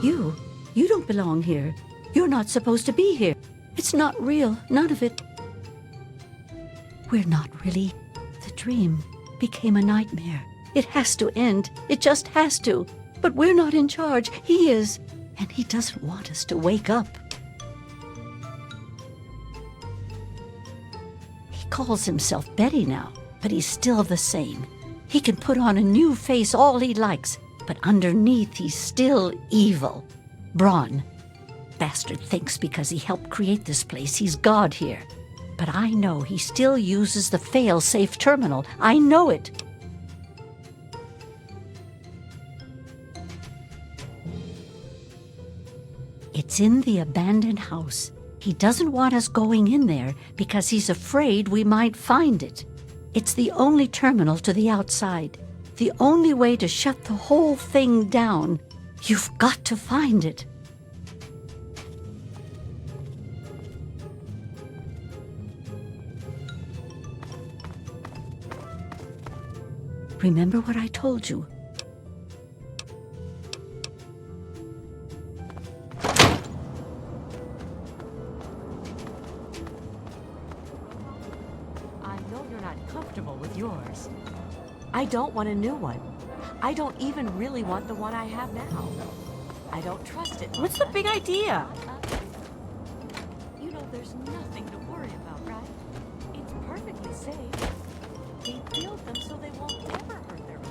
You don't belong here. You're not supposed to be here. It's not real, none of it. We're not really. The dream became a nightmare. It has to end. It just has to. But we're not in charge. He is. And he doesn't want us to wake up. He calls himself Betty now, but he's still the same. He can put on a new face all he likes, but underneath he's still evil. Braun. Bastard thinks because he helped create this place, he's God here. But I know he still uses the fail-safe terminal. I know it. It's in the abandoned house. He doesn't want us going in there because he's afraid we might find it. It's the only terminal to the outside. The only way to shut the whole thing down. You've got to find it. Remember what I told you. I know you're not comfortable with yours. I don't want a new one. I don't even really want the one I have now. I don't trust it. What's the big idea? You know, there's nothing to worry about, right? It's perfectly safe. They build them so they won't ever hurt their own.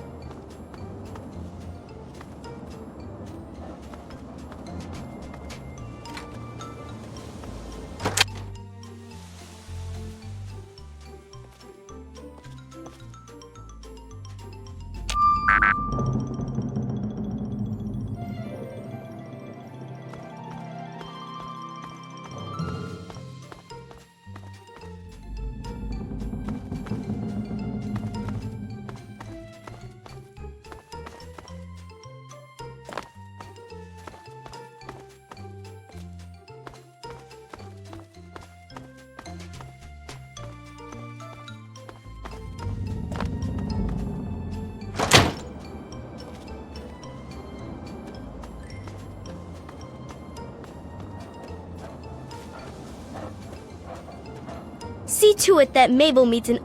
See to it that Mabel meets an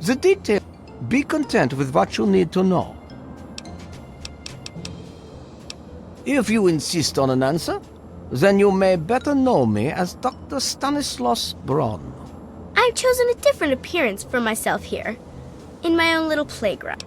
The detail. Be content with what you need to know. If you insist on an answer, then you may better know me as Dr. Stanislaus Braun. I've chosen a different appearance for myself here, in my own little playground.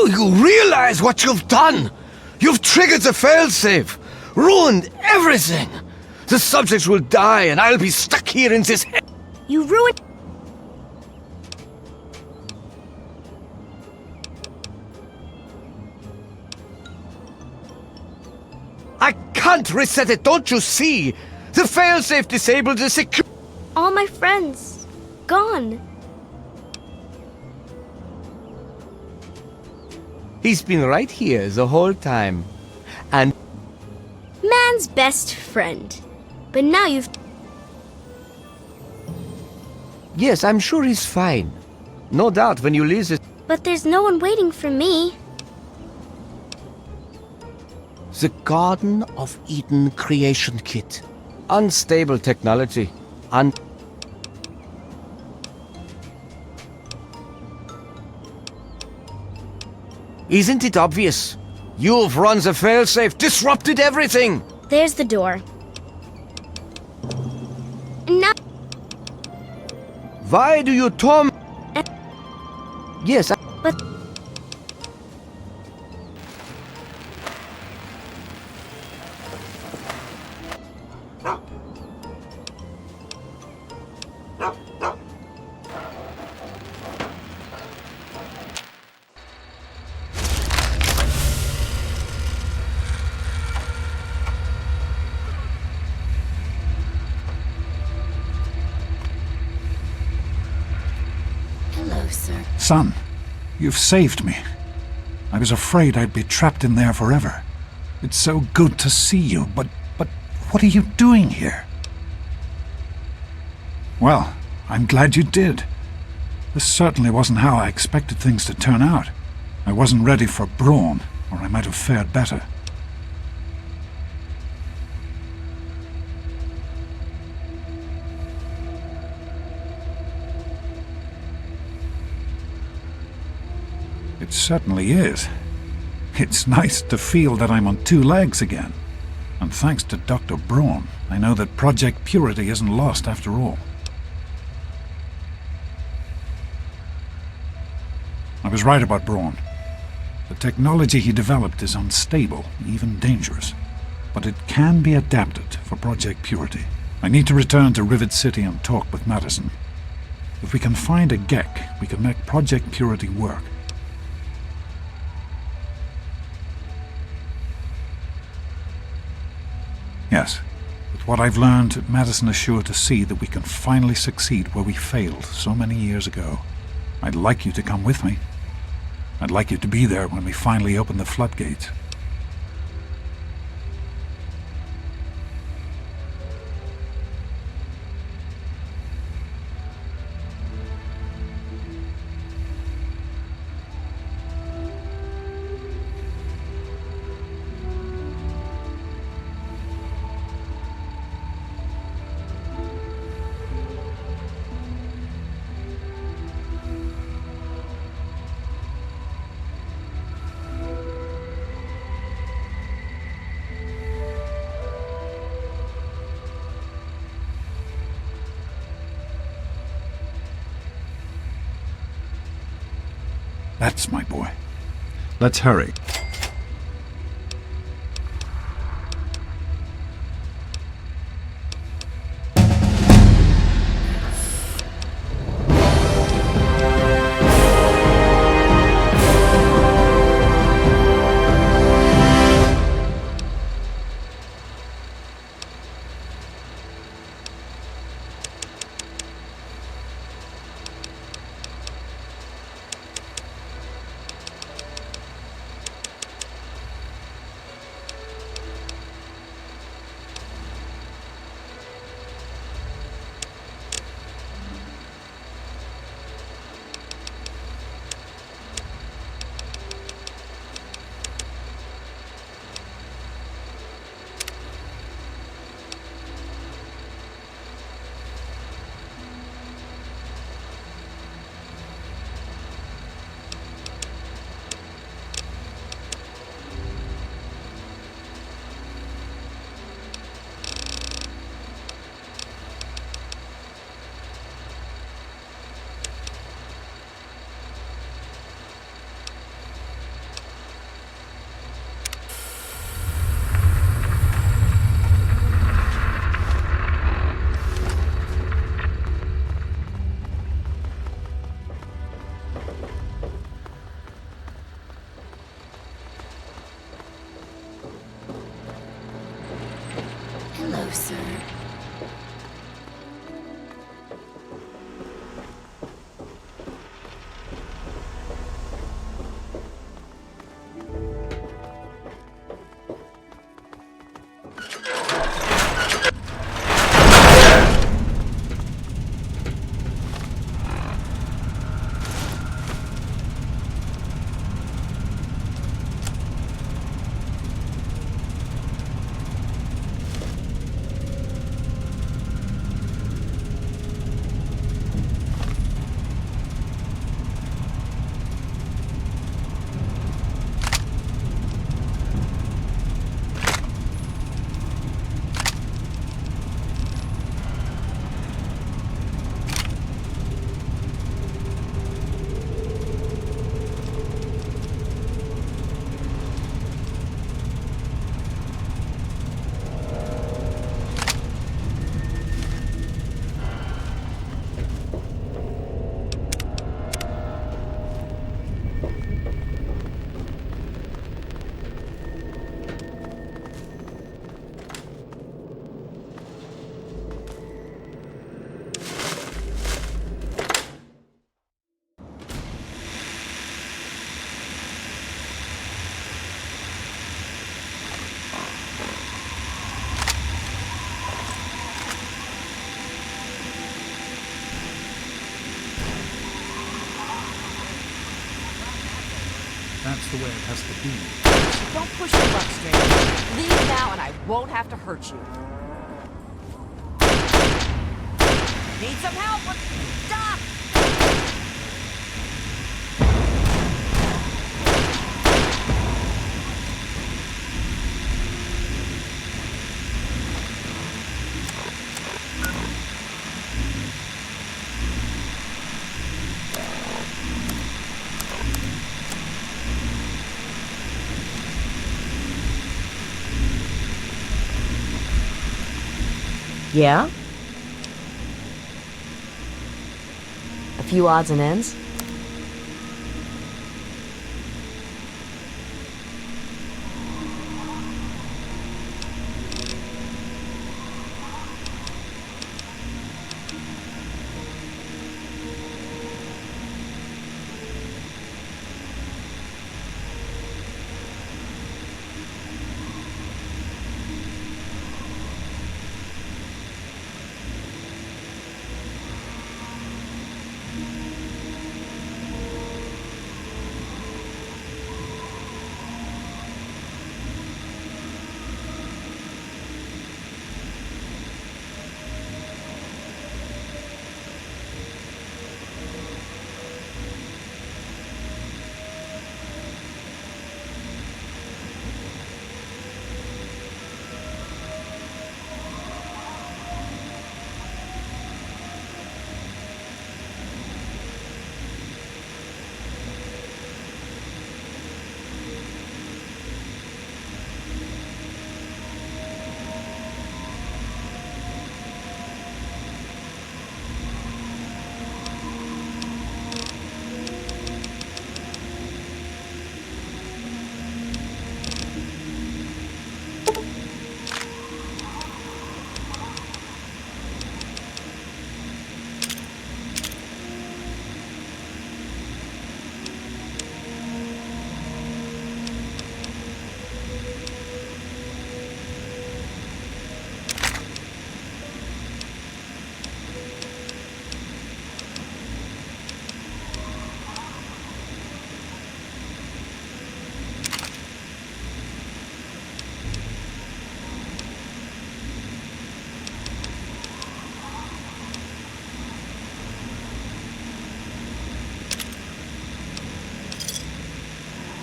you realize what you've done? You've triggered the failsafe, ruined everything. The subjects will die and I'll be stuck here in this... You ruined... I can't reset it, don't you see? The failsafe disabled the security... all my friends. Gone. He's been right here the whole time. And... Man's best friend. But now you've... yes, I'm sure he's fine. No doubt when you leave this... But there's no one waiting for me. The Garden of Eden creation kit. Unstable technology. Isn't it obvious? You've run the failsafe, disrupted everything! There's the door. Now... Why do you yes, But... Hello, sir. Son, you've saved me. I was afraid I'd be trapped in there forever. It's so good to see you, but what are you doing here? Well, I'm glad you did. This certainly wasn't how I expected things to turn out. I wasn't ready for Braun, or I might have fared better. It certainly is. It's nice to feel that I'm on two legs again. And thanks to Dr. Braun, I know that Project Purity isn't lost after all. I was right about Braun. The technology he developed is unstable, even dangerous. But it can be adapted for Project Purity. I need to return to Rivet City and talk with Madison. If we can find a Gek, we can make Project Purity work. Yes, with what I've learned, Madison is sure to see that we can finally succeed where we failed so many years ago. I'd like you to come with me. I'd like you to be there when we finally open the floodgates. That's my boy. Let's hurry. Hello, sir. That's the way it has to be. Don't push your luck, stranger. Leave now and I won't have to hurt you. Need some help with... Stop! Yeah? A few odds and ends?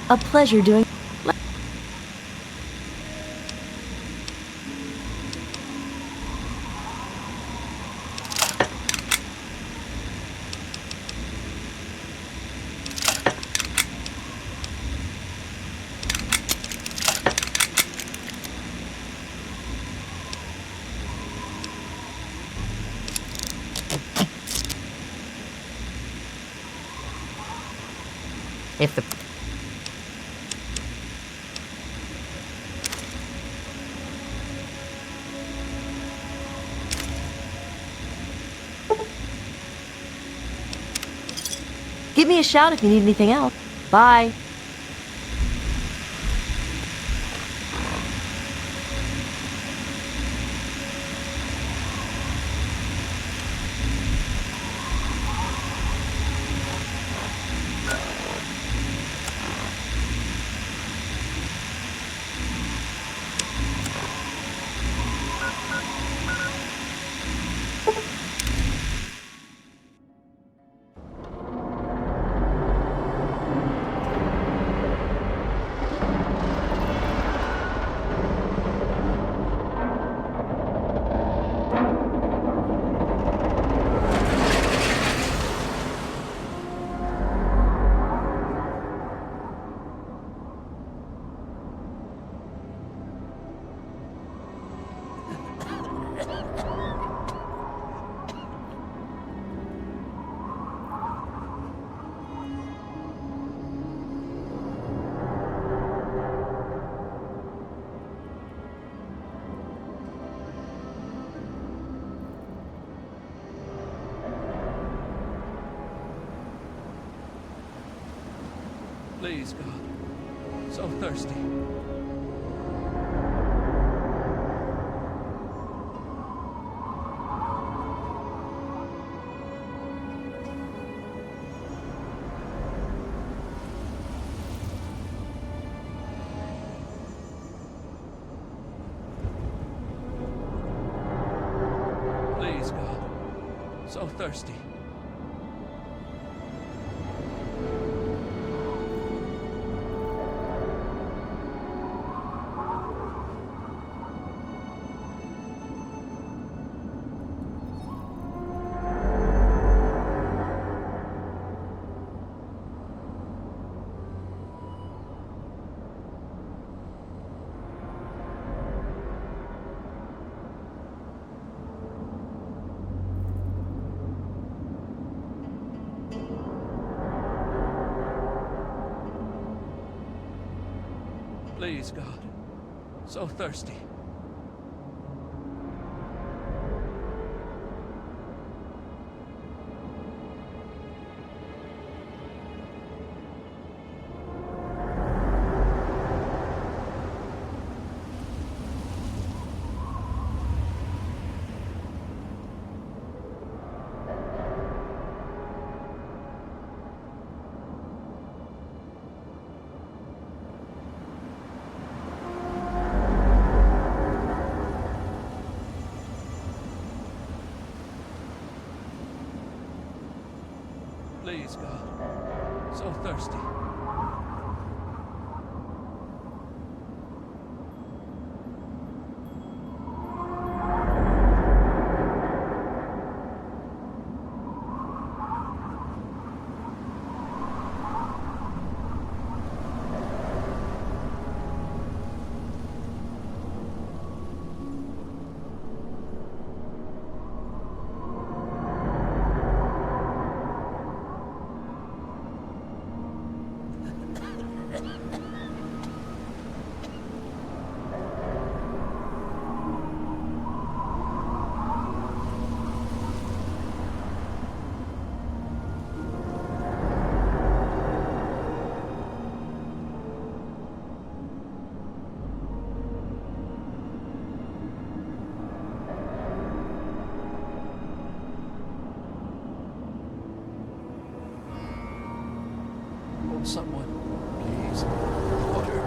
A pleasure doing... If the... Give me a shout if you need anything else. Bye. Please, God. So thirsty. Please, God. So thirsty. Please, God. So thirsty. Please, God. So thirsty. Someone, please. Water.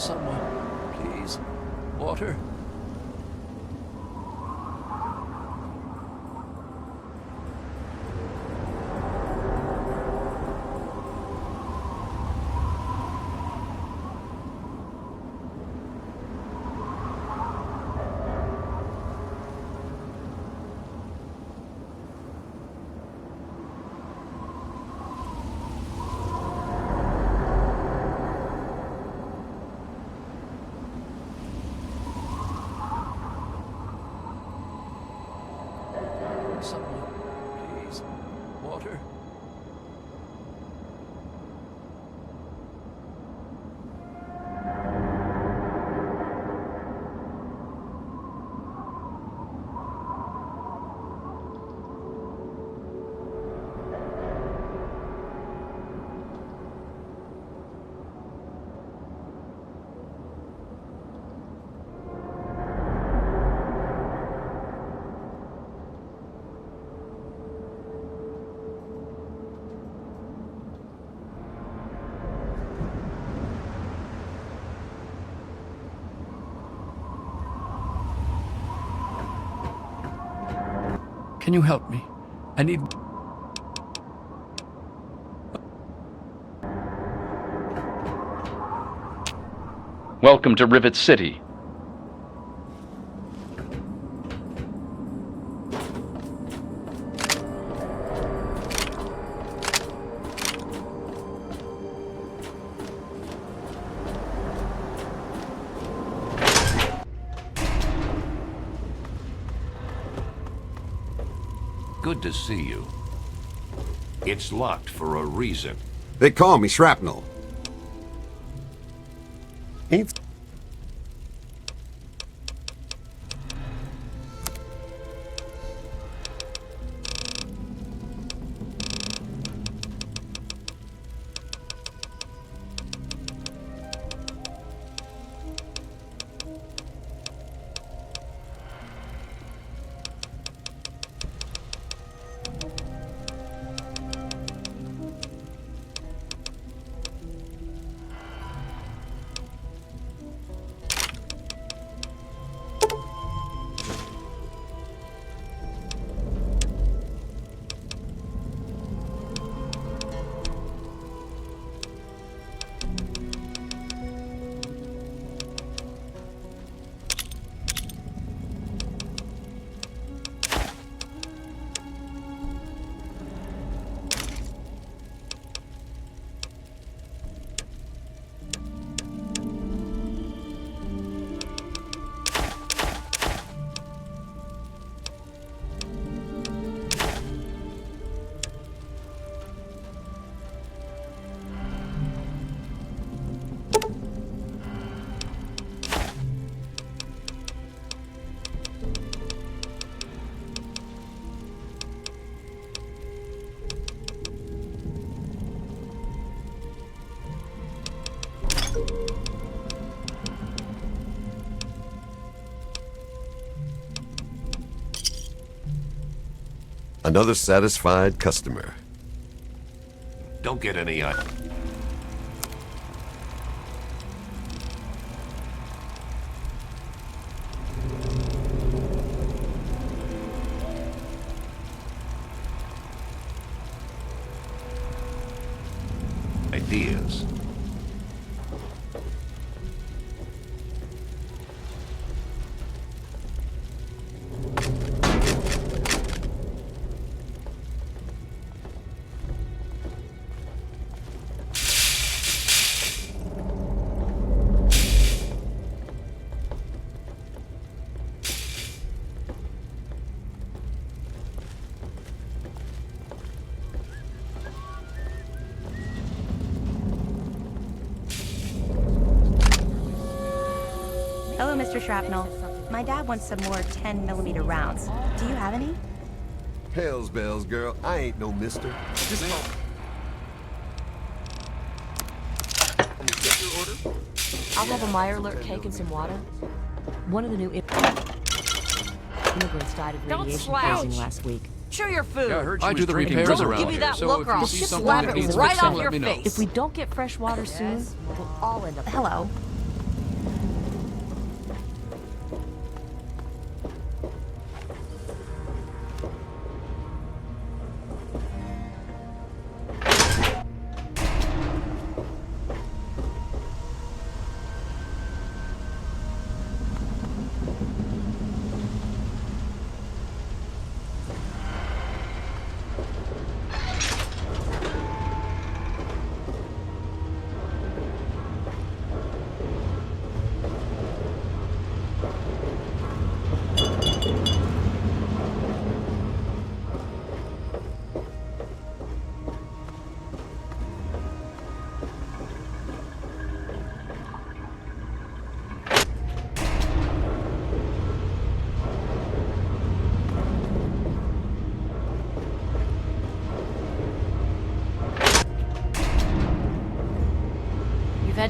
Someone, please. Water. Someone, please. Water. Can you help me? I need... Welcome to Rivet City. Good to see you. It's locked for a reason. They call me Shrapnel. Ain't Another satisfied customer. Don't get any ideas. Hello, Mr. Shrapnel. My dad wants some more 10mm rounds. Do you have any? Hells bells, girl. I ain't no mister. Just I'll have a Meyer alert cake and some water. One of the new immigrants died of radiation poisoning last week. Show your food. Yeah, I heard you do the repairs around Give me here, that so look if or you I'll see just something slap that it needs right fixing, off let your me know. face. If we don't get fresh water soon, we'll all end up. Hello.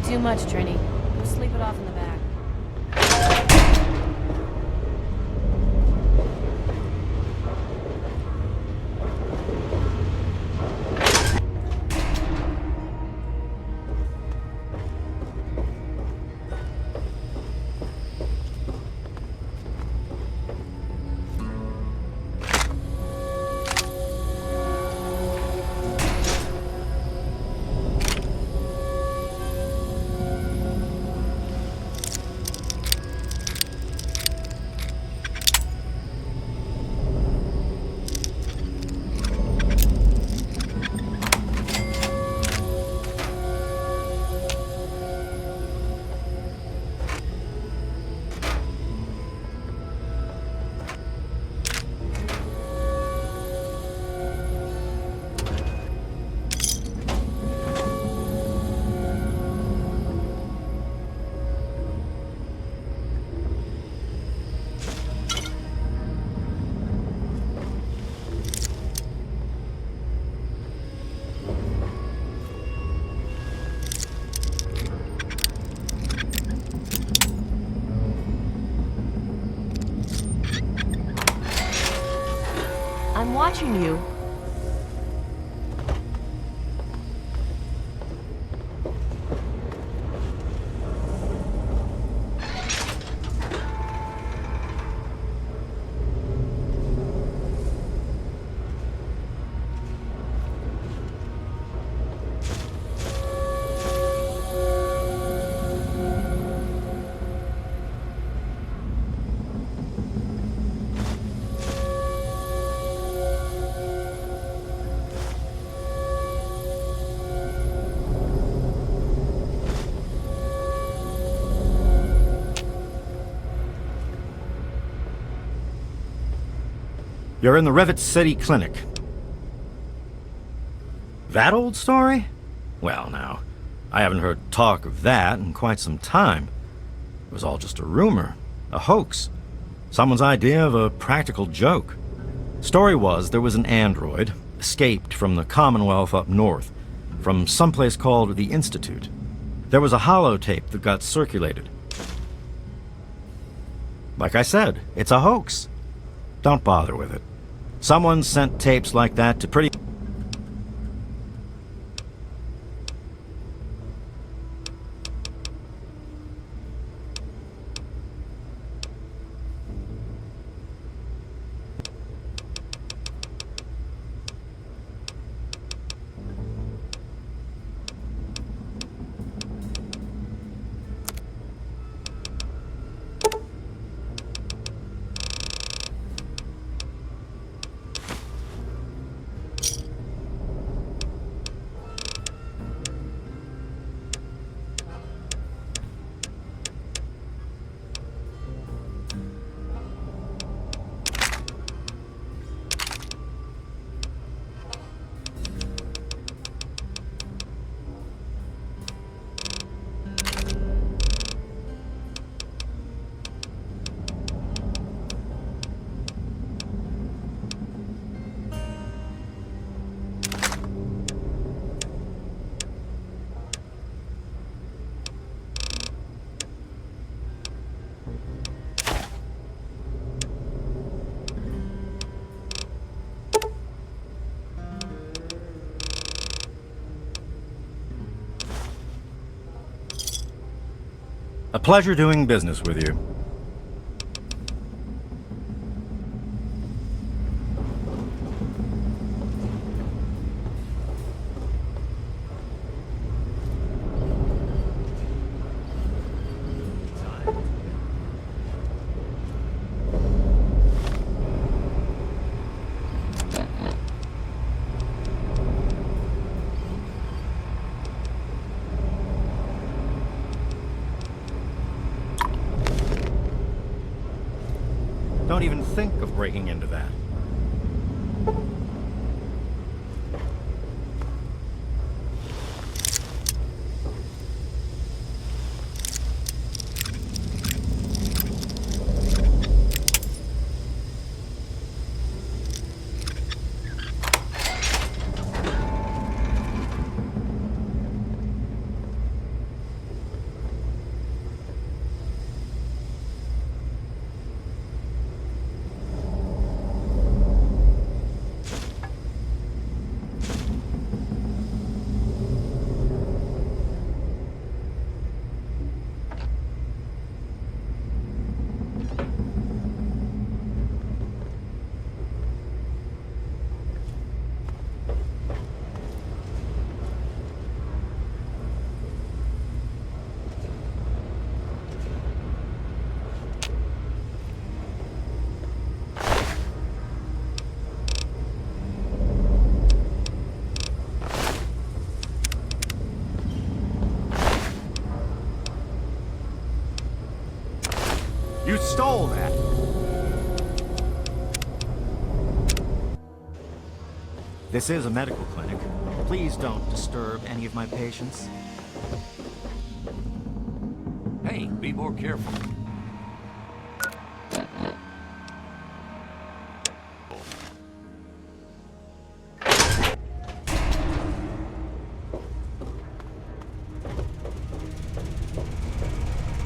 bit too much, Trini. Go sleep it off in the back. I'm watching you. You're in the Rivet City Clinic. That old story? Well, now, I haven't heard talk of that in quite some time. It was all just a rumor, a hoax, someone's idea of a practical joke. Story was there was an android, escaped from the Commonwealth up north, from someplace called the Institute. There was a holotape that got circulated. Like I said, it's a hoax. Don't bother with it. Someone sent tapes like that to pretty... A pleasure doing business with you. Don't even think of breaking into that. stole that? This is a medical clinic. Please don't disturb any of my patients. Hey, be more careful.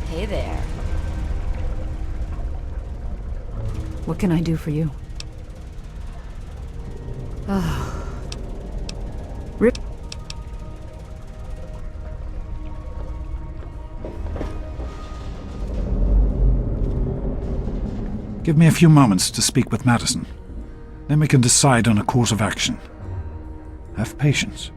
Hey there. What can I do for you? Rip. Give me a few moments to speak with Madison. Then we can decide on a course of action. Have patience.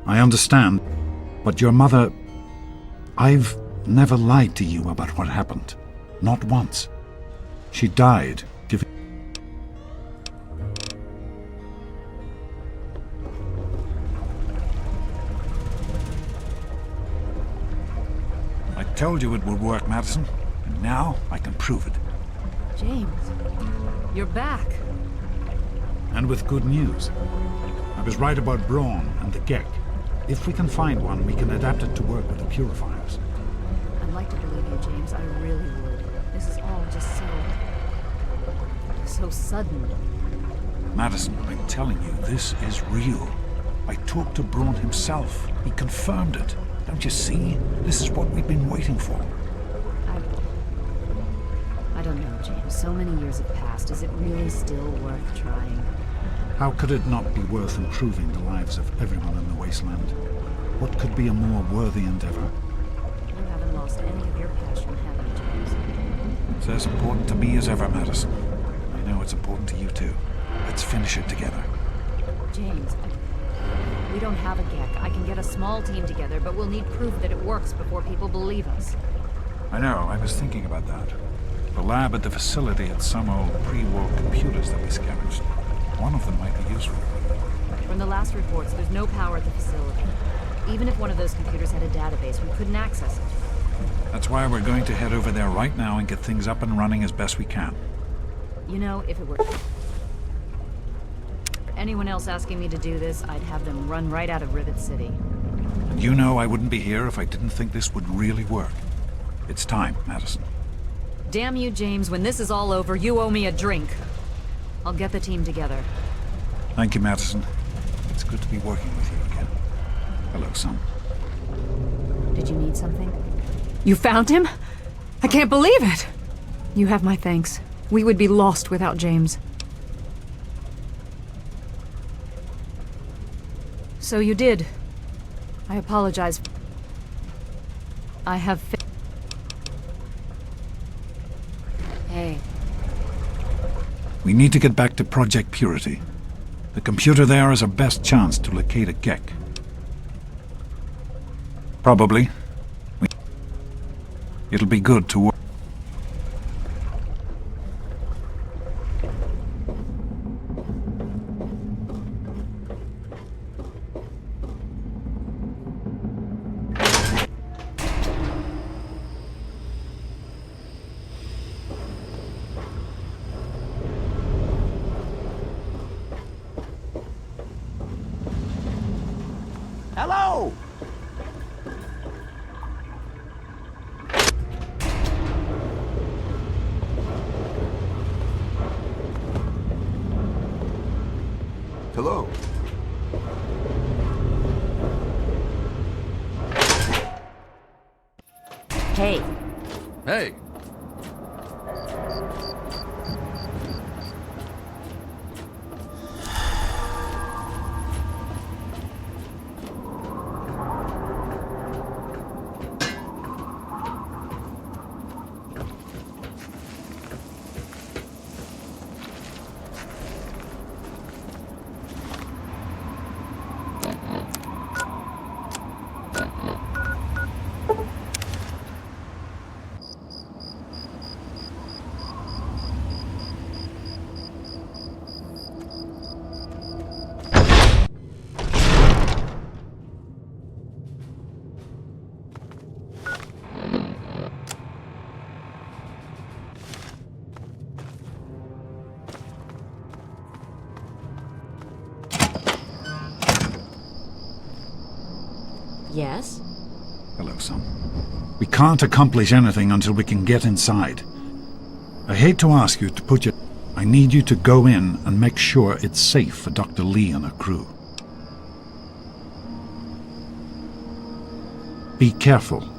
I understand, but your mother... I've never lied to you about what happened. Not once. She died giving... I told you it would work, Madison, and now I can prove it. James, you're back. And with good news. I was right about Braun and the Gek. If we can find one, we can adapt it to work with the purifiers. I'd like to believe you, James. I really would. This is all just so sudden. Madison, I'm telling you, this is real. I talked to Braun himself. He confirmed it. Don't you see? This is what we've been waiting for. I don't know, James. So many years have passed. Is it really still worth trying? How could it not be worth improving the lives of everyone in the wasteland? What could be a more worthy endeavor? You haven't lost any of your passion, have you, James? It's as important to me as ever, Madison. I know it's important to you too. Let's finish it together. James, we don't have a Gek. I can get a small team together, but we'll need proof that it works before people believe us. I know, I was thinking about that. The lab at the facility had some old pre-war computers that we scavenged. One of them might be useful. From the last reports, there's no power at the facility. Even if one of those computers had a database, we couldn't access it. That's why we're going to head over there right now and get things up and running as best we can. You know, if it were anyone else asking me to do this, I'd have them run right out of Rivet City. And you know I wouldn't be here if I didn't think this would really work. It's time, Madison. Damn you, James. When this is all over, you owe me a drink. I'll get the team together. Thank you, Madison. It's good to be working with you again. Hello, son. Did you need something? You found him? I can't believe it! You have my thanks. We would be lost without James. So you did. I apologize. I have Hey. We need to get back to Project Purity. The computer there is our best chance to locate a Gek. Probably. It'll be good to work. Hello! Hello. Hey. Hey. Yes? Hello, son. We can't accomplish anything until we can get inside. I hate to ask you to put your... I need you to go in and make sure it's safe for Dr. Lee and her crew. Be careful.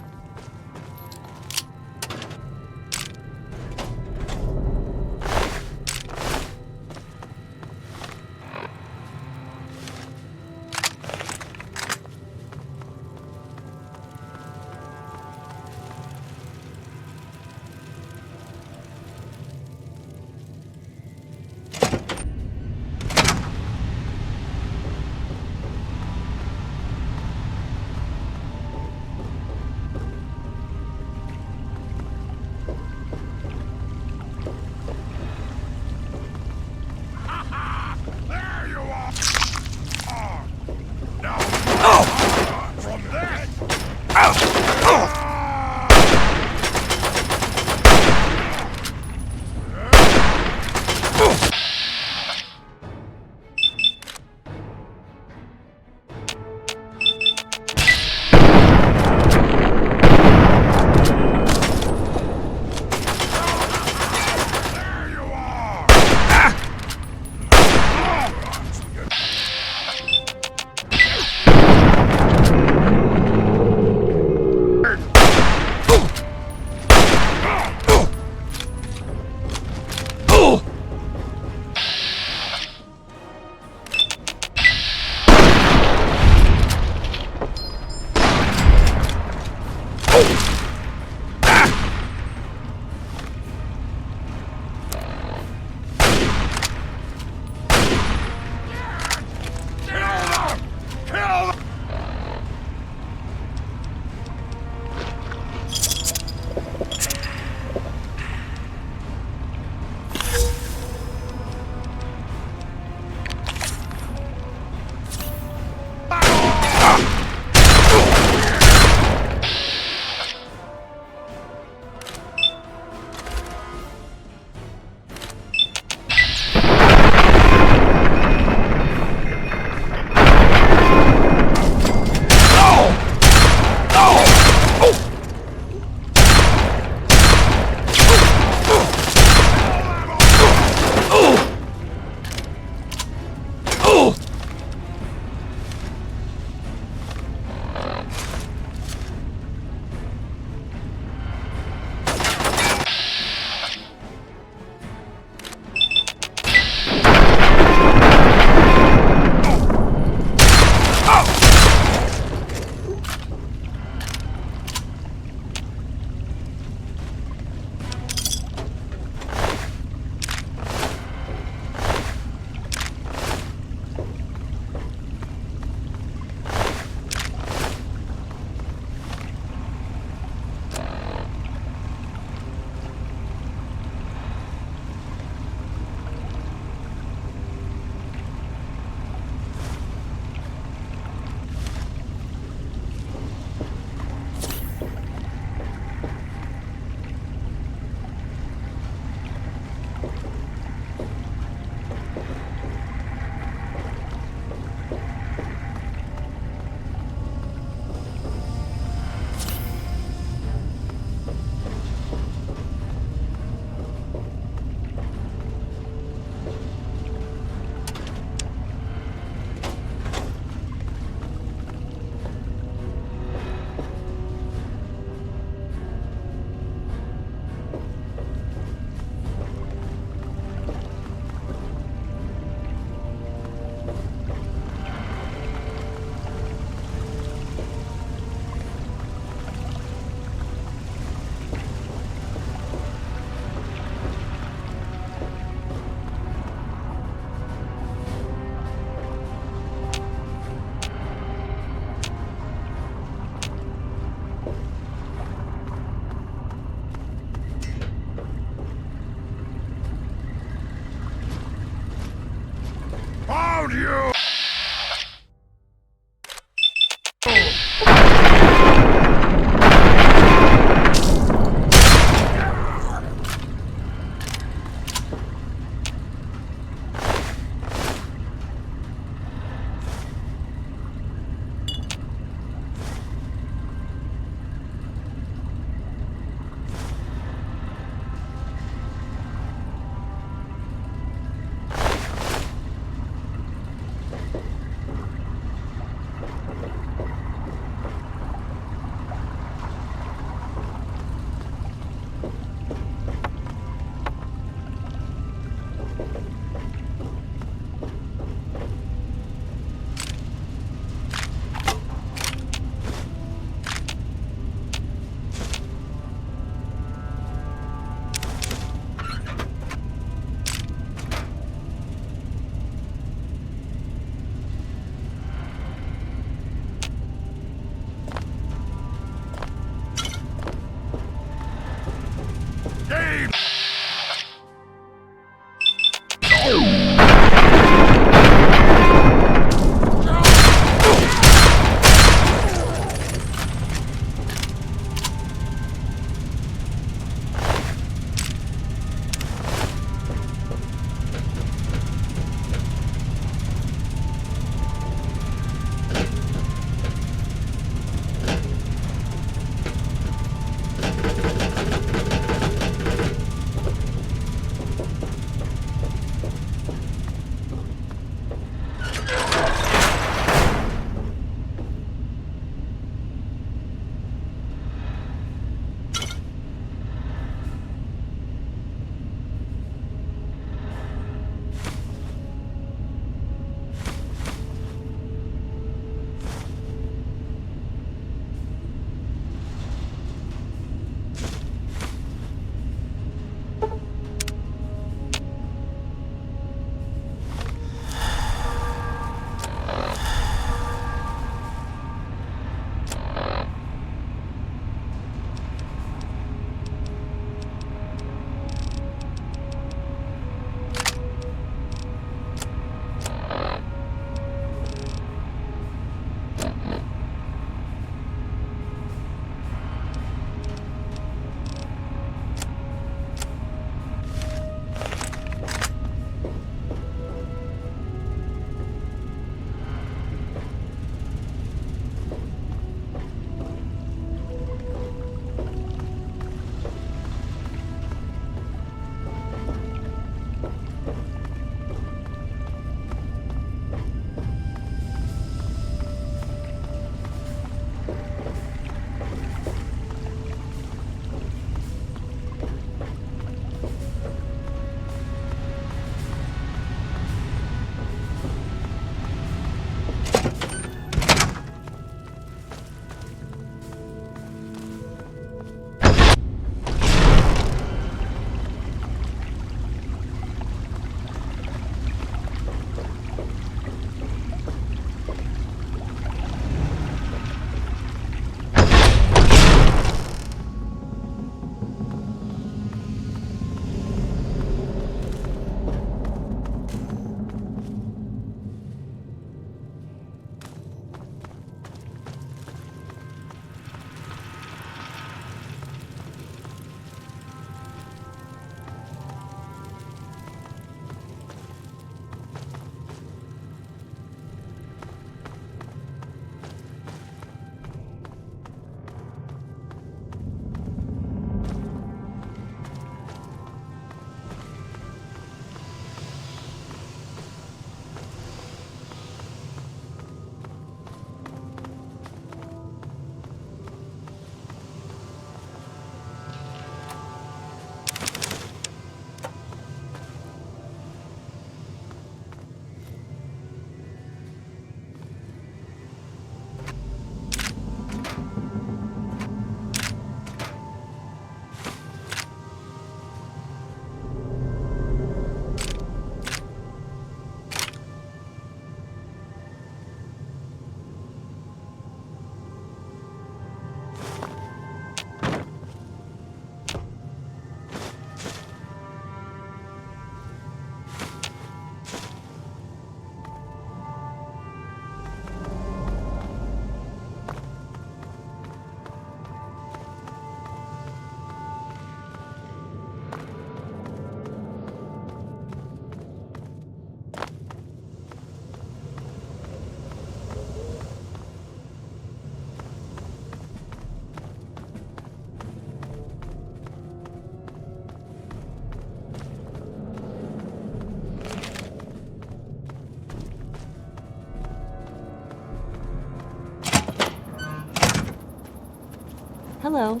Hello.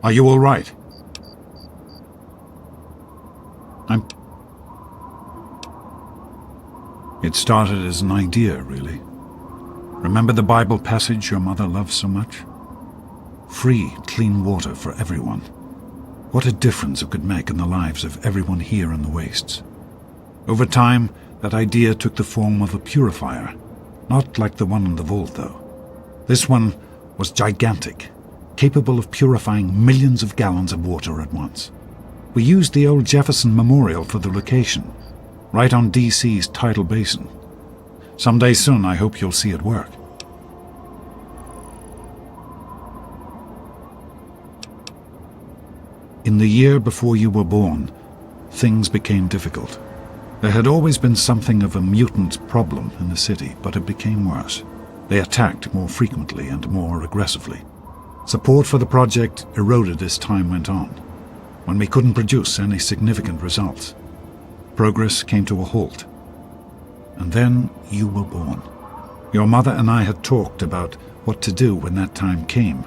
Are you all right? It started as an idea, really. Remember the Bible passage your mother loves so much? Free, clean water for everyone. What a difference it could make in the lives of everyone here in the wastes. Over time, that idea took the form of a purifier. Not like the one in the vault, though. This one was gigantic, capable of purifying millions of gallons of water at once. We used the old Jefferson Memorial for the location, right on DC's tidal basin. Someday soon, I hope you'll see it work. In the year before you were born, things became difficult. There had always been something of a mutant problem in the city, but it became worse. They attacked more frequently and more aggressively. Support for the project eroded as time went on, when we couldn't produce any significant results. Progress came to a halt. And then you were born. Your mother and I had talked about what to do when that time came,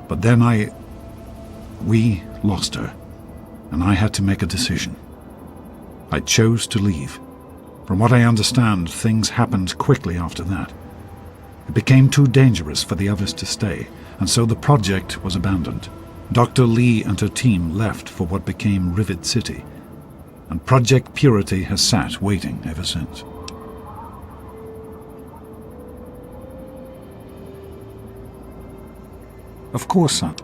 but then we lost her, and I had to make a decision. I chose to leave. From what I understand, things happened quickly after that. It became too dangerous for the others to stay, and so the project was abandoned. Dr. Lee and her team left for what became Rivet City, and Project Purity has sat waiting ever since. Of course, son.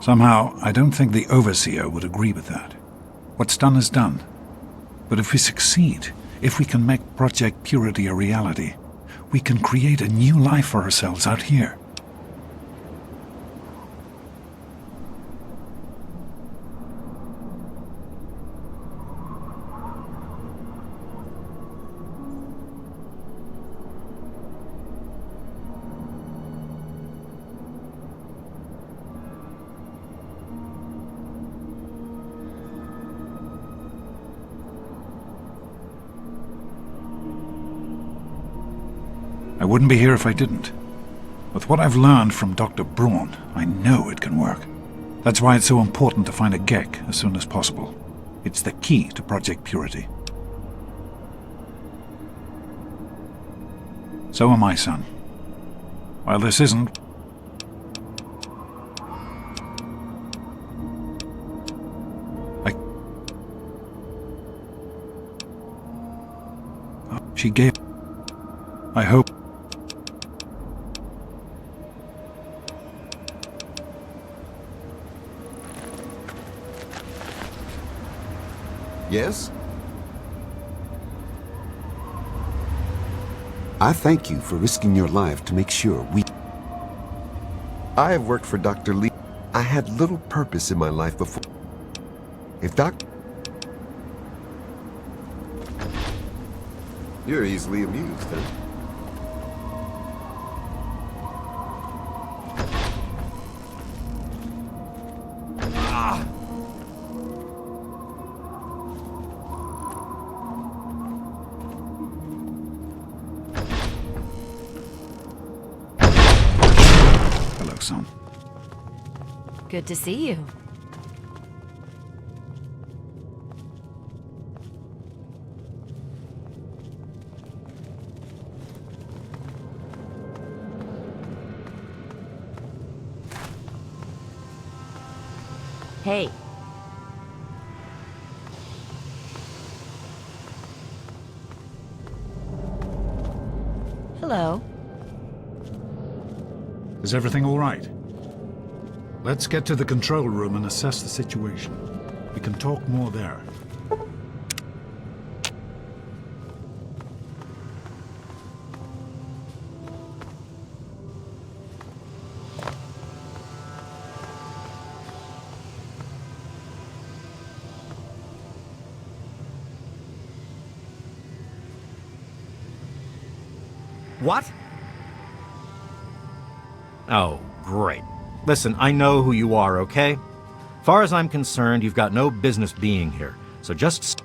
Somehow, I don't think the Overseer would agree with that. What's done is done. But if we succeed, if we can make Project Purity a reality, we can create a new life for ourselves out here. I wouldn't be here if I didn't. With what I've learned from Dr. Braun, I know it can work. That's why it's so important to find a GEC as soon as possible. It's the key to Project Purity. So am I, son. While this isn't... She gave... I hope... Yes? I thank you for risking your life to make sure we... I have worked for Dr. Lee. I had little purpose in my life before. If You're easily amused, huh? Hello, son. Good to see you. Hey. Hello. Is everything all right? Let's get to the control room and assess the situation. We can talk more there. What? Oh, great. Listen, I know who you are, okay? Far as I'm concerned, you've got no business being here, so just...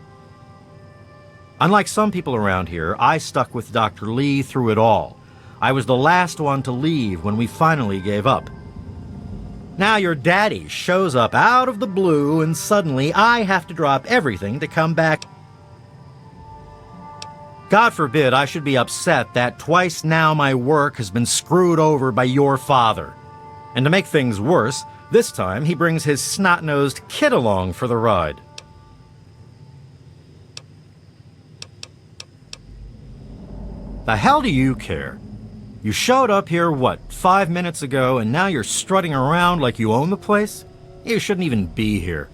Unlike some people around here, I stuck with Dr. Lee through it all. I was the last one to leave when we finally gave up. Now your daddy shows up out of the blue and suddenly I have to drop everything to come back. God forbid I should be upset that twice now my work has been screwed over by your father. And to make things worse, this time he brings his snot-nosed kid along for the ride. The hell do you care? You showed up here, what, 5 minutes ago, and now you're strutting around like you own the place? You shouldn't even be here.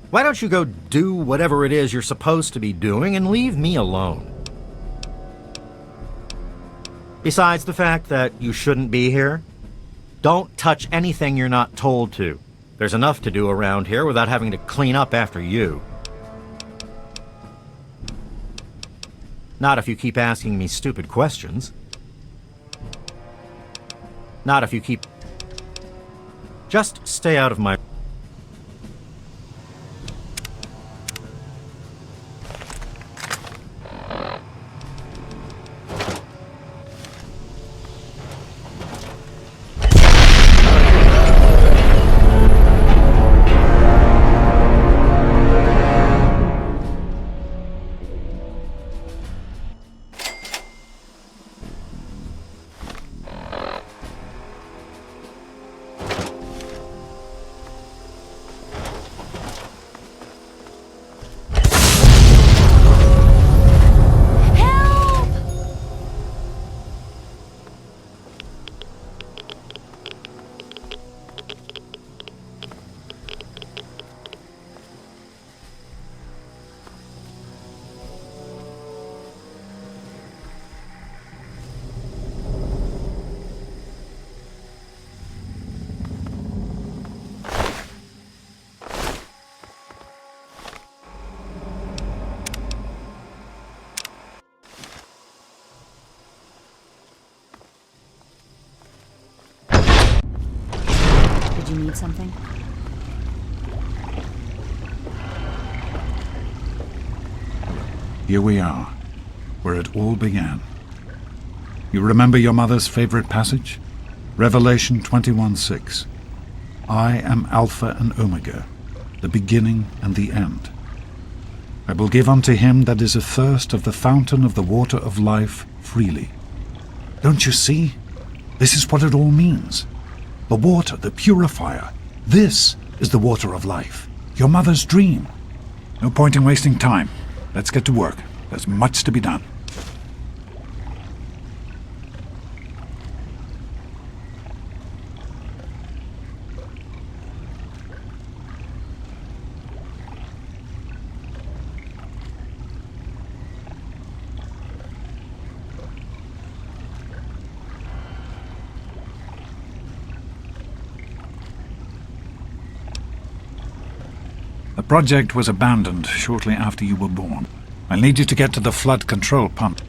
Why don't you go do whatever it is you're supposed to be doing and leave me alone? Besides the fact that you shouldn't be here, don't touch anything you're not told to. There's enough to do around here without having to clean up after you. Not if you keep asking me stupid questions. Not if you keep... Just stay out of my... Did you need something? Here we are, where it all began. You remember your mother's favorite passage? Revelation 21:6. I am Alpha and Omega, the beginning and the end. I will give unto him that is athirst of the fountain of the water of life freely. Don't you see? This is what it all means. The water, the purifier. This is the water of life. Your mother's dream. No point in wasting time. Let's get to work. There's much to be done. The project was abandoned shortly after you were born. I'll need you to get to the flood control pump.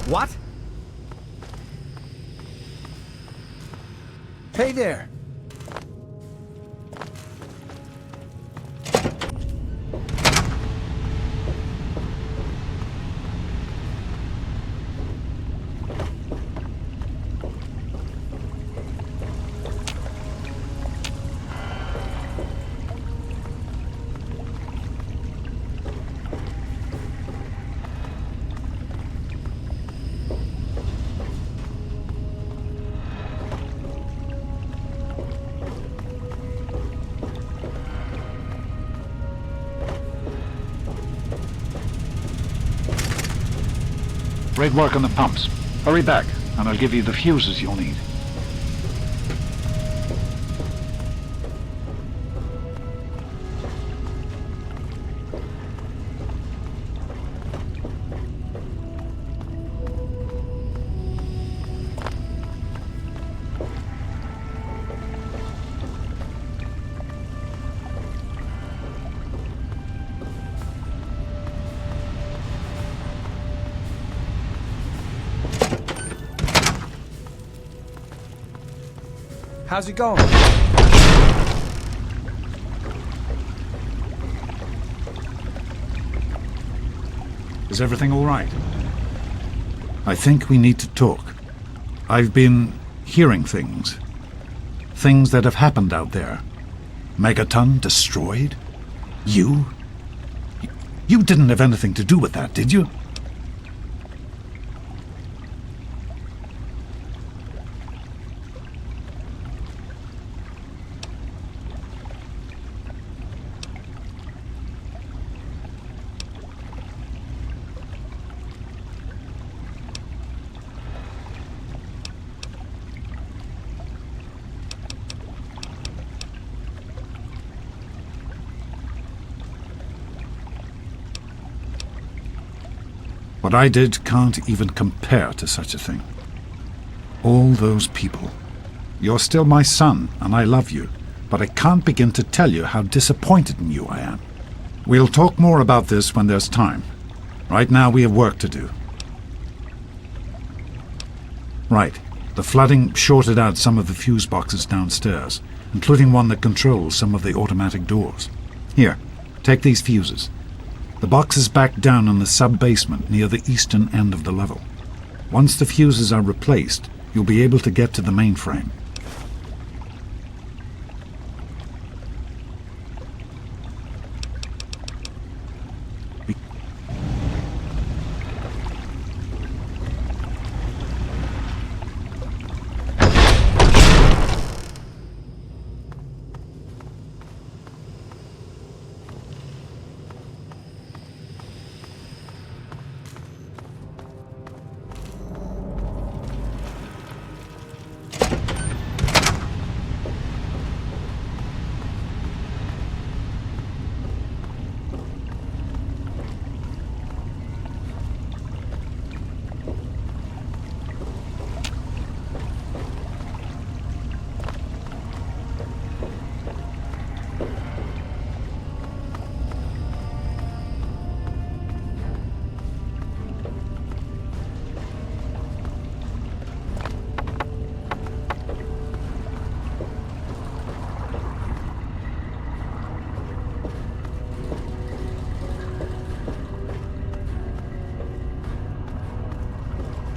What? Hey there. Great work on the pumps. Hurry back, and I'll give you the fuses you'll need. How's it going? Is everything all right? I think we need to talk. I've been hearing things. Things that have happened out there. Megaton destroyed? You? You didn't have anything to do with that, did you? What I did can't even compare to such a thing. All those people. You're still my son, and I love you, but I can't begin to tell you how disappointed in you I am. We'll talk more about this when there's time. Right now we have work to do. Right. The flooding shorted out some of the fuse boxes downstairs, including one that controls some of the automatic doors. Here, take these fuses. The box is back down in the sub-basement near the eastern end of the level. Once the fuses are replaced, you'll be able to get to the mainframe.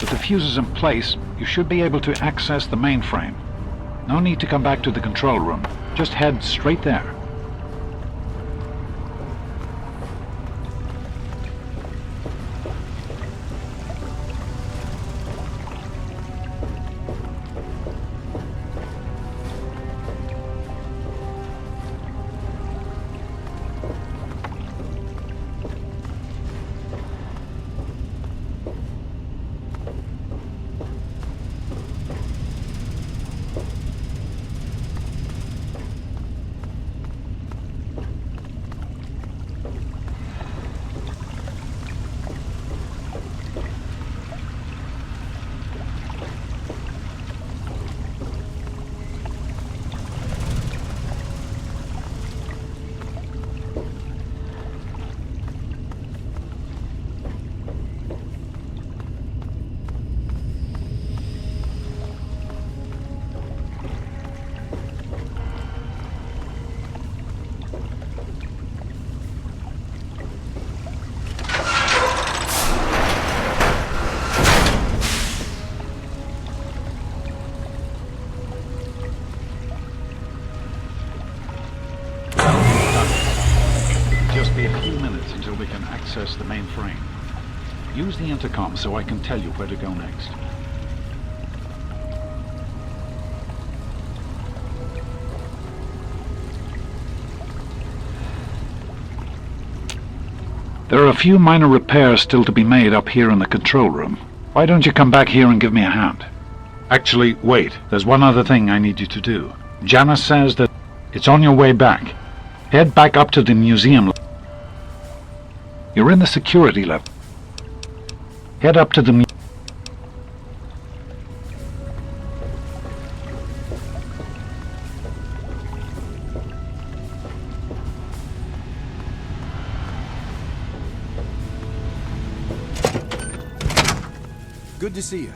With the fuses in place, you should be able to access the mainframe. No need to come back to the control room. Just head straight there. Just be a few minutes until we can access the mainframe. Use the intercom so I can tell you where to go next. There are a few minor repairs still to be made up here in the control room. Why don't you come back here and give me a hand? Actually, wait. There's one other thing I need you to do. Janice says that it's on your way back. Head back up to the museum. You're in the security level. Head up to the museum. Good to see you.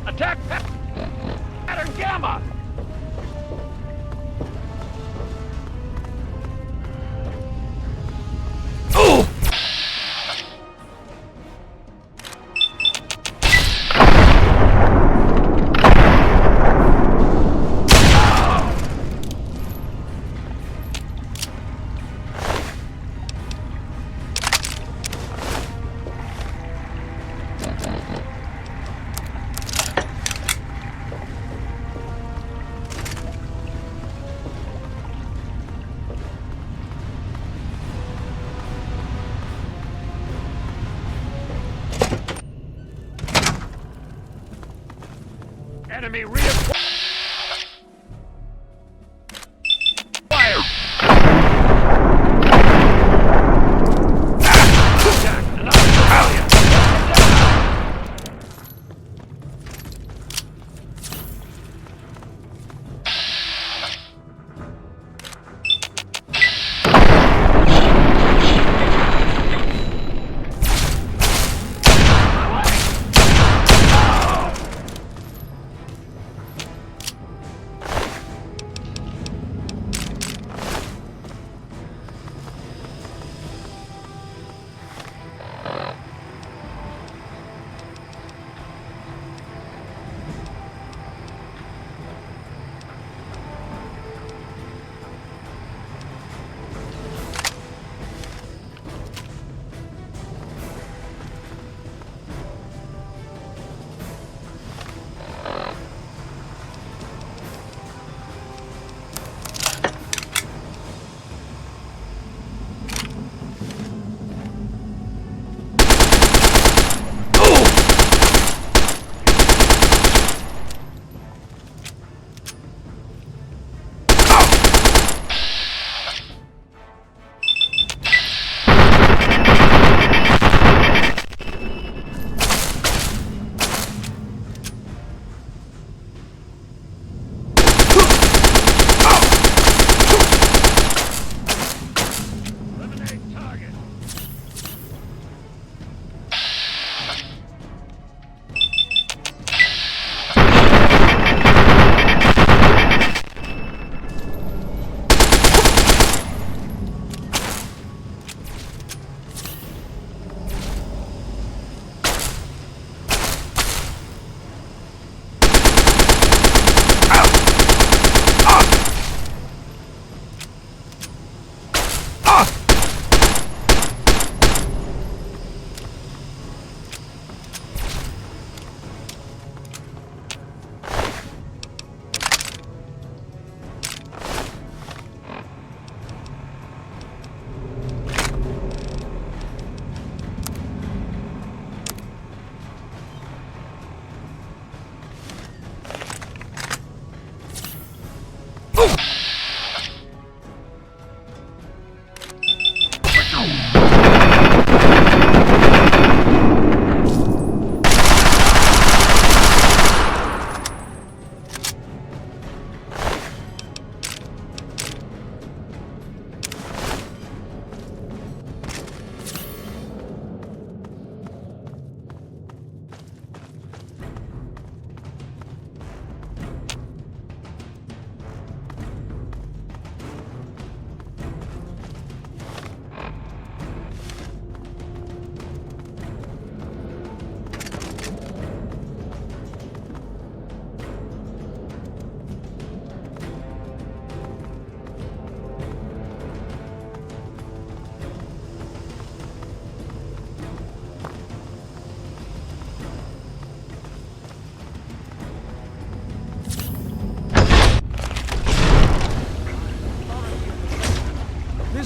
Attack pattern Gamma! Enemy reinforced.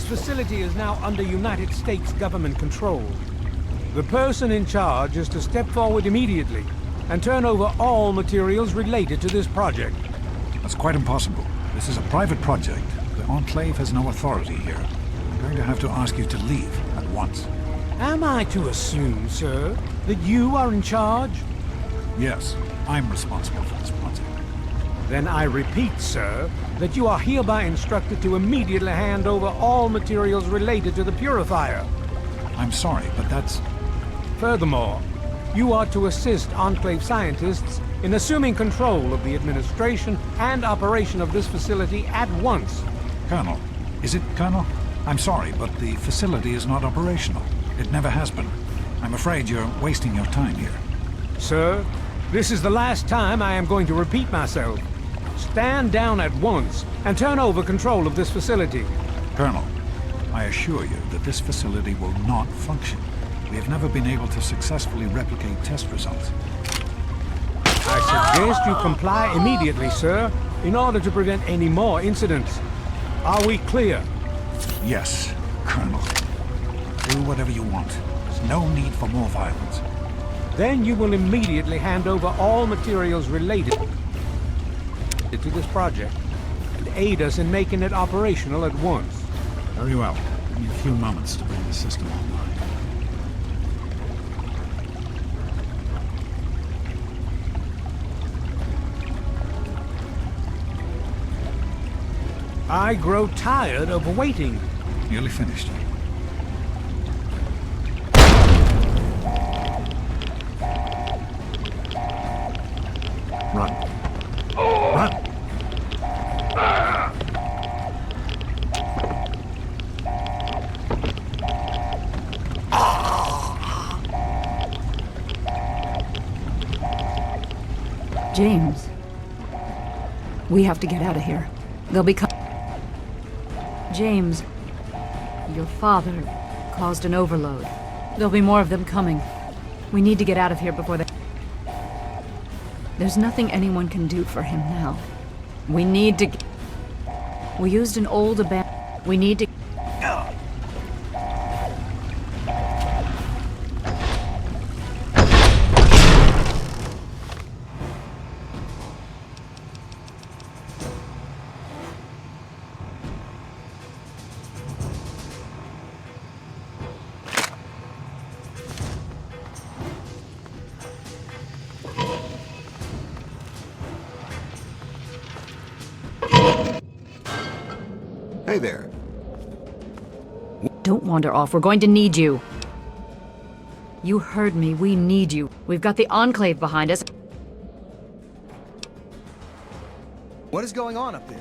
facility is now under United States government control. The person in charge is to step forward immediately and turn over all materials related to this project. That's quite impossible. This is a private project. The Enclave has no authority here. I'm going to have to ask you to leave at once. Am I to assume, sir, that you are in charge? Yes, I'm responsible for this project. Then I repeat, sir, that you are hereby instructed to immediately hand over all materials related to the purifier. I'm sorry, but that's... Furthermore, you are to assist Enclave scientists in assuming control of the administration and operation of this facility at once. Colonel. Is it Colonel? I'm sorry, but the facility is not operational. It never has been. I'm afraid you're wasting your time here. Sir, this is the last time I am going to repeat myself. Stand down at once and turn over control of this facility. Colonel, I assure you that this facility will not function. We have never been able to successfully replicate test results. I suggest you comply immediately, sir, in order to prevent any more incidents. Are we clear? Yes, Colonel. Do whatever you want. There's no need for more violence. Then you will immediately hand over all materials related to this project and aid us in making it operational at once. Very well. Give me a few moments to bring the system online. I grow tired of waiting. Nearly finished. Run. Run! James. We have to get out of here. They'll be coming. James, your father caused an overload. There'll be more of them coming. We need to get out of here before they... There's nothing anyone can do for him now. We need to... We used an old abandoned... We need to... Hey there. Don't wander off. We're going to need you. You heard me. We need you. We've got the Enclave behind us. What is going on up there?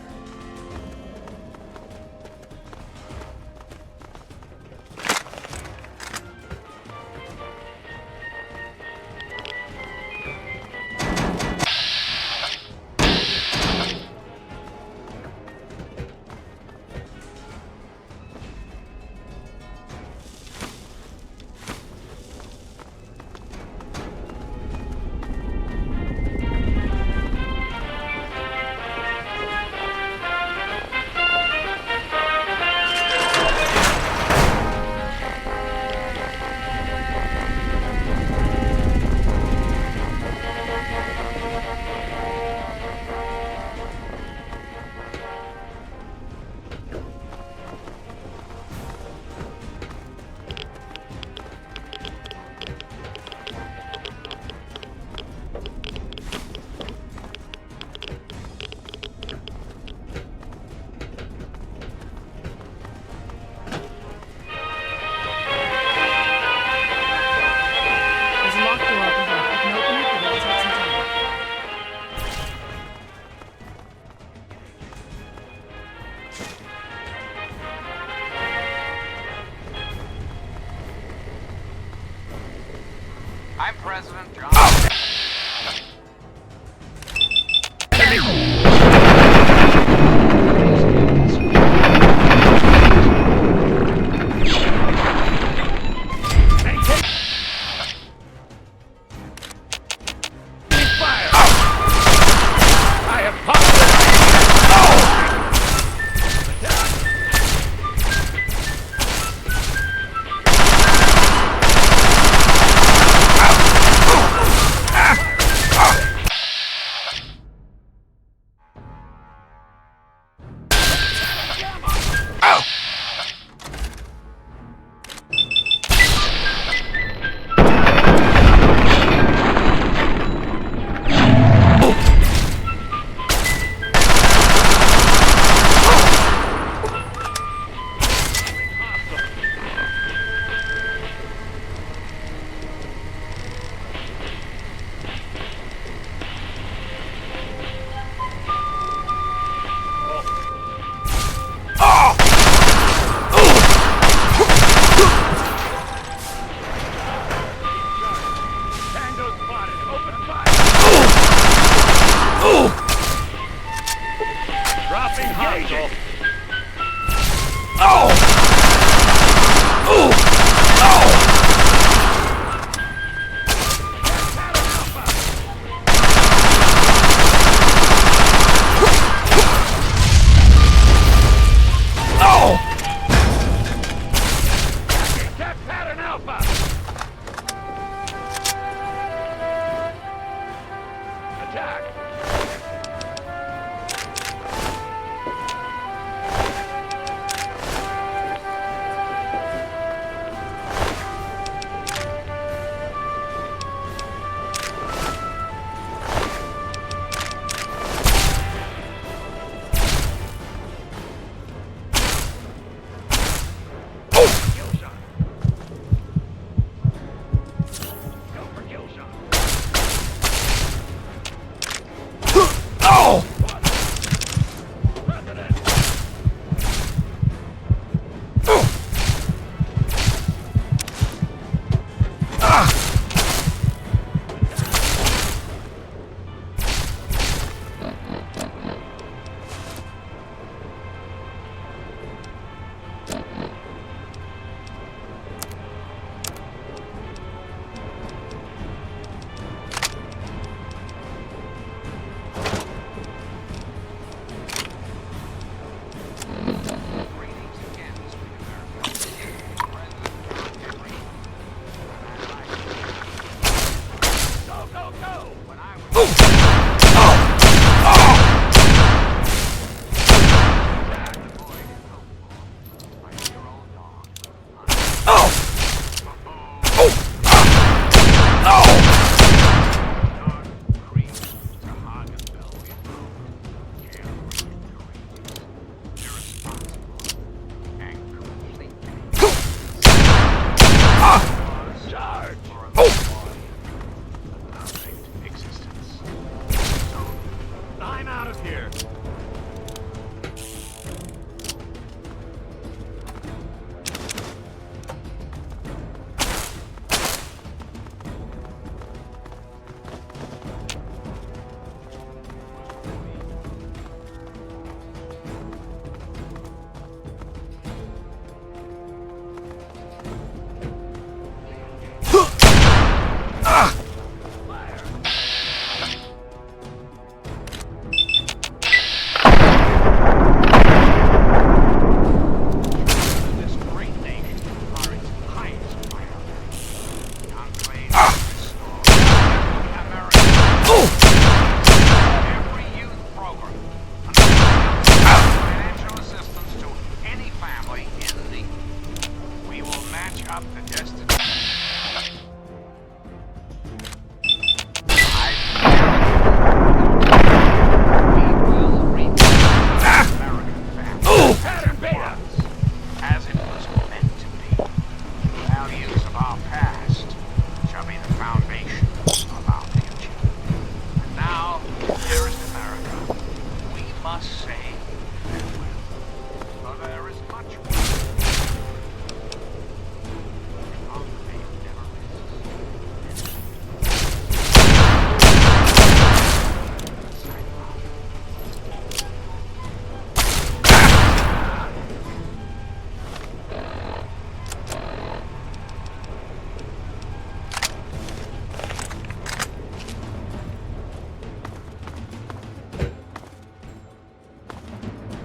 attack!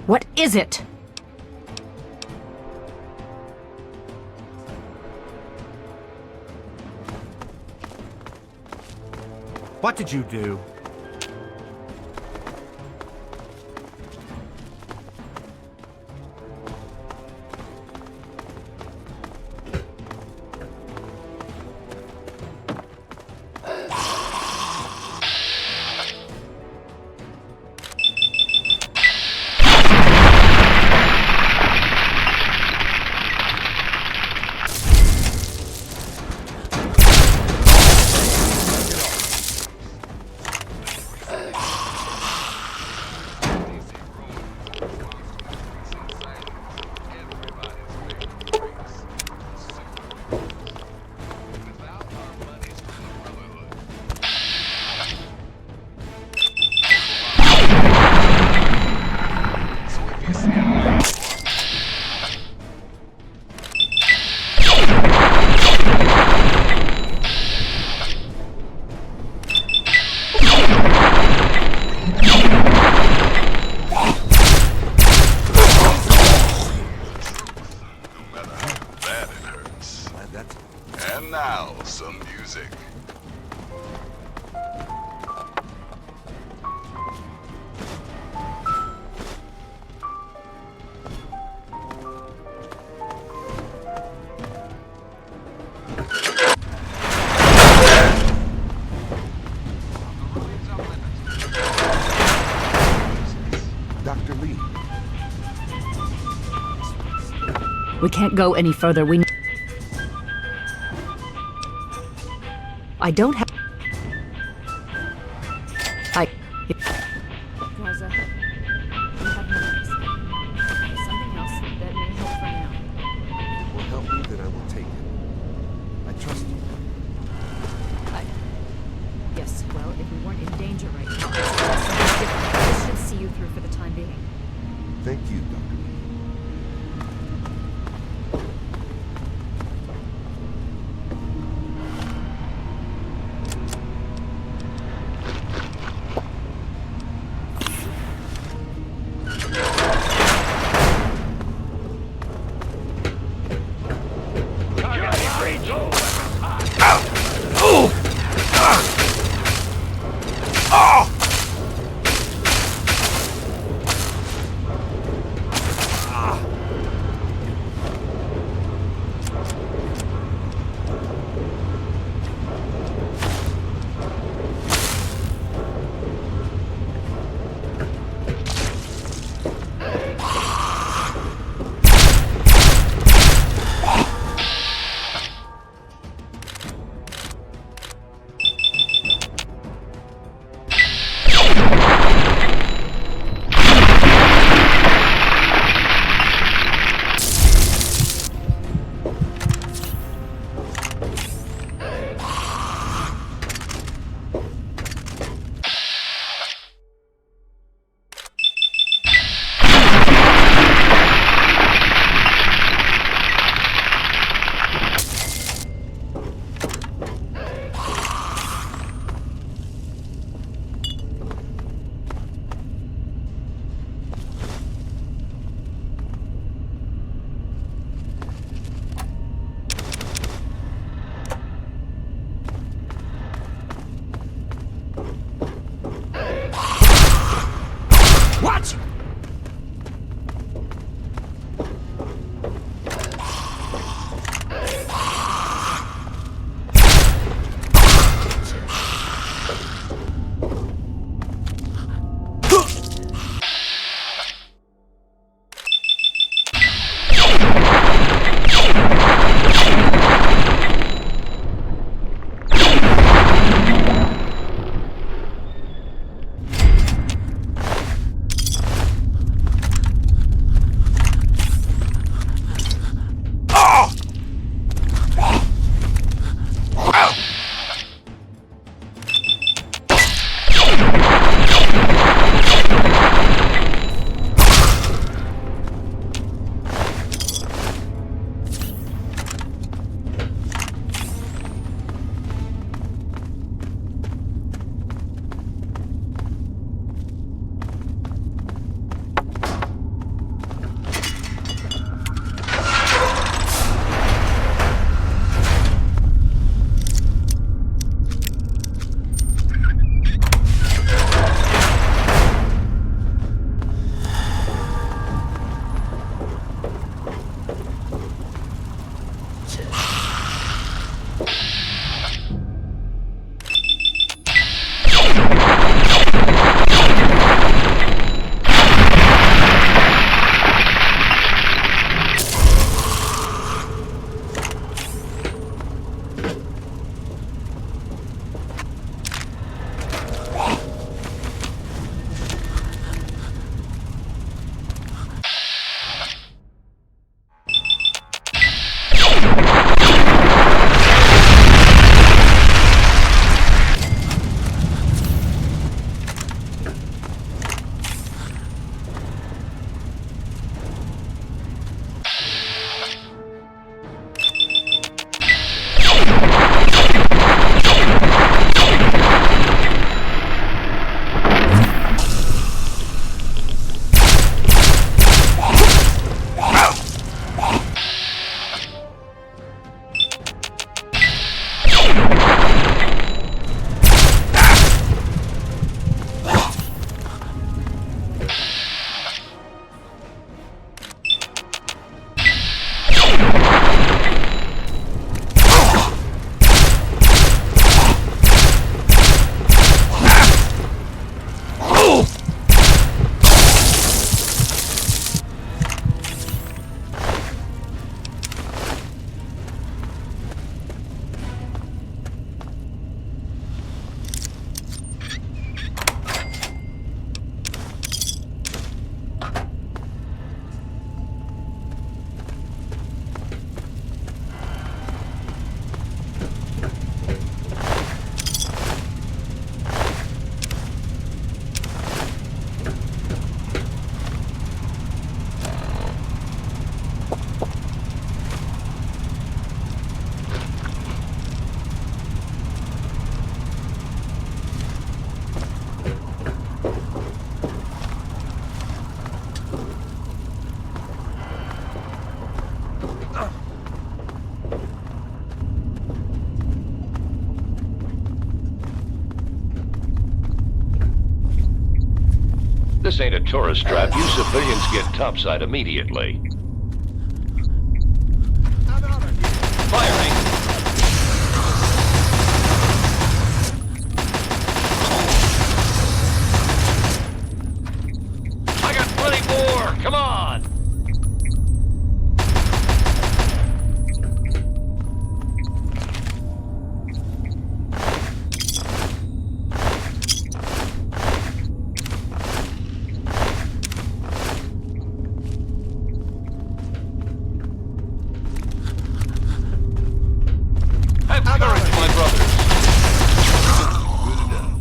What is it? What did you do? And now, some music. We can't go any further. I don't have... Gaza, you have memories. Something else that may help for now. If it will help me, then I will take it. I trust you. Yes, well, if we weren't in danger right now, something different. This should see you through for the time being. Thank you, Dr. Lee. This ain't a tourist trap. You civilians get topside immediately. Firing! I got plenty more! Come on! Have courage, my brothers! Good enough.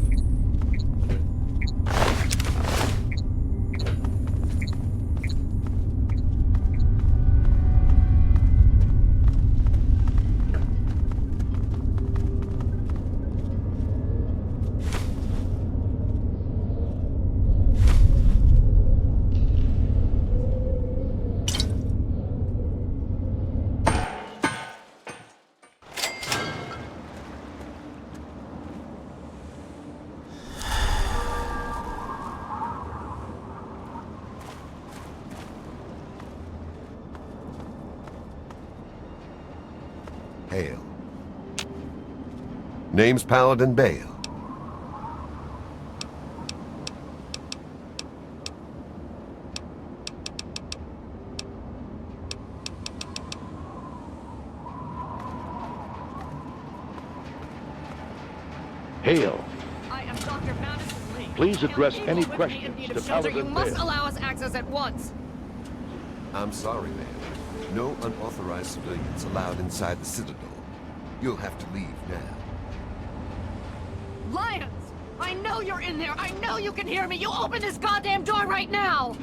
Hail. Name's Paladin Bale. Hail. I am Dr. Madison Lee. Please address If any you would be in questions need to of shelter, Paladin you must Bale. allow us access at once. I'm sorry, man. No unauthorized civilians allowed inside the Citadel. You'll have to leave now. Lions! I know you're in there! I know you can hear me! You open this goddamn door right now!